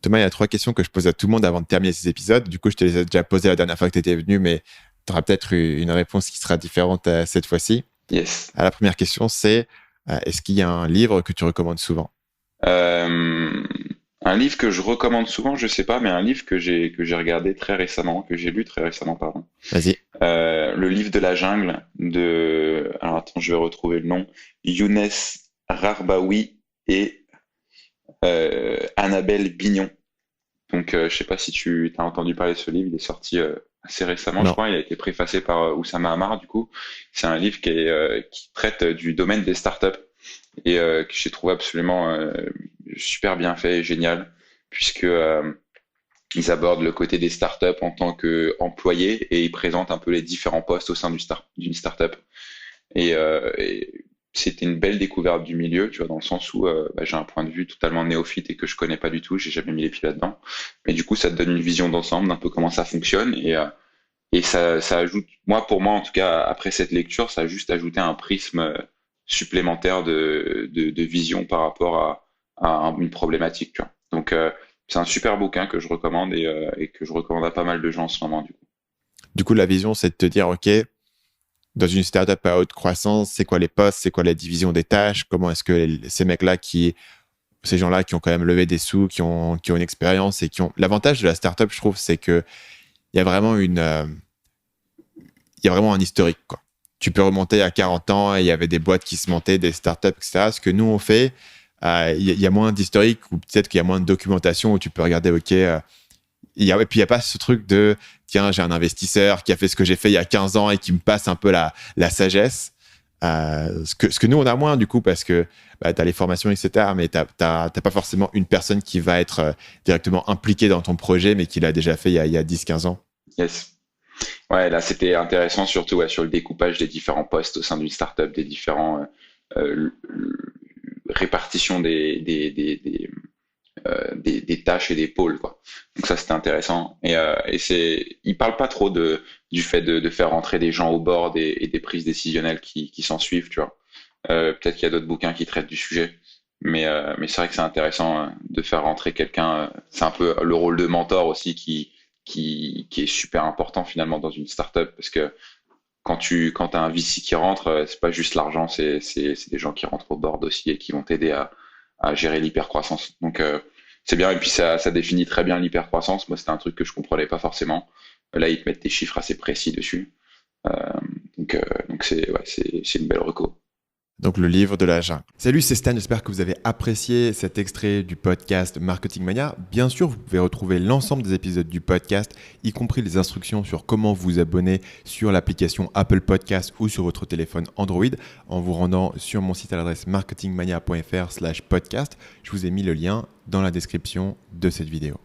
Thomas, il y a 3 questions que je pose à tout le monde avant de terminer ces épisodes. Du coup, je te les ai déjà posées la dernière fois que tu étais venu, mais tu auras peut-être une réponse qui sera différente cette fois-ci. Yes. La première question, c'est est-ce qu'il y a un livre que tu recommandes souvent? Euh, un livre que je recommande souvent, je sais pas, mais un livre que j'ai regardé très récemment, que j'ai lu très récemment, pardon. Vas-y. Le livre de la jungle de, alors attends, je vais retrouver le nom, Younes Rarbaoui et Annabelle Bignon. Donc, je sais pas si tu as entendu parler de ce livre, il est sorti assez récemment, je Non. crois. Il a été préfacé par Oussama Ammar, du coup. C'est un livre qui traite du domaine des startups et que j'ai trouvé absolument super bien fait et génial, puisque ils abordent le côté des startups en tant qu'employés et ils présentent un peu les différents postes au sein d'une startup. Et c'était une belle découverte du milieu, tu vois, dans le sens où j'ai un point de vue totalement néophyte et que je connais pas du tout, j'ai jamais mis les pieds là-dedans. Mais du coup, ça te donne une vision d'ensemble d'un peu comment ça fonctionne et ça ajoute, moi pour moi en tout cas, après cette lecture, ça a juste ajouté un prisme supplémentaire de vision par rapport à une problématique, tu vois. Donc c'est un super bouquin que je recommande et que je recommande à pas mal de gens en ce moment, du coup. Du coup, la vision, c'est de te dire, OK, dans une startup à haute croissance, c'est quoi les postes, c'est quoi la division des tâches, comment est-ce que ces mecs-là ces gens-là qui ont quand même levé des sous, qui ont une expérience et qui ont... L'avantage de la startup, je trouve, c'est que il y a vraiment il y a vraiment un historique, quoi. Tu peux remonter à 40 ans et il y avait des boîtes qui se montaient, des startups, etc. Ce que nous, on fait, il y a moins d'historique ou peut-être qu'il y a moins de documentation où tu peux regarder, OK, et puis il n'y a pas ce truc de, tiens, j'ai un investisseur qui a fait ce que j'ai fait il y a 15 ans et qui me passe un peu la sagesse. Ce que nous, on a moins, du coup, parce que tu as les formations, etc. Mais tu n'as pas forcément une personne qui va être directement impliquée dans ton projet, mais qui l'a déjà fait il y a 10-15 ans. Yes. Ouais, là c'était intéressant surtout ouais, sur le découpage des différents postes au sein d'une startup, des différents répartitions des tâches et des pôles quoi. Donc ça c'était intéressant il parle pas trop du fait de faire rentrer des gens au board et des prises décisionnelles qui s'en suivent, tu vois. Peut-être qu'il y a d'autres bouquins qui traitent du sujet, mais c'est vrai que c'est intéressant de faire rentrer quelqu'un. C'est un peu le rôle de mentor aussi qui est super important finalement dans une startup parce que quand t'as un VC qui rentre, c'est pas juste l'argent, c'est des gens qui rentrent au board aussi et qui vont t'aider à gérer l'hypercroissance. Donc c'est bien et puis ça définit très bien l'hypercroissance. Moi c'était un truc que je comprenais pas forcément. Là ils te mettent des chiffres assez précis dessus. Euh, donc c'est une belle reco. Donc, le livre de la jungle. Salut, c'est Stan. J'espère que vous avez apprécié cet extrait du podcast Marketing Mania. Bien sûr, vous pouvez retrouver l'ensemble des épisodes du podcast, y compris les instructions sur comment vous abonner sur l'application Apple Podcast ou sur votre téléphone Android en vous rendant sur mon site à l'adresse marketingmania.fr/podcast. Je vous ai mis le lien dans la description de cette vidéo.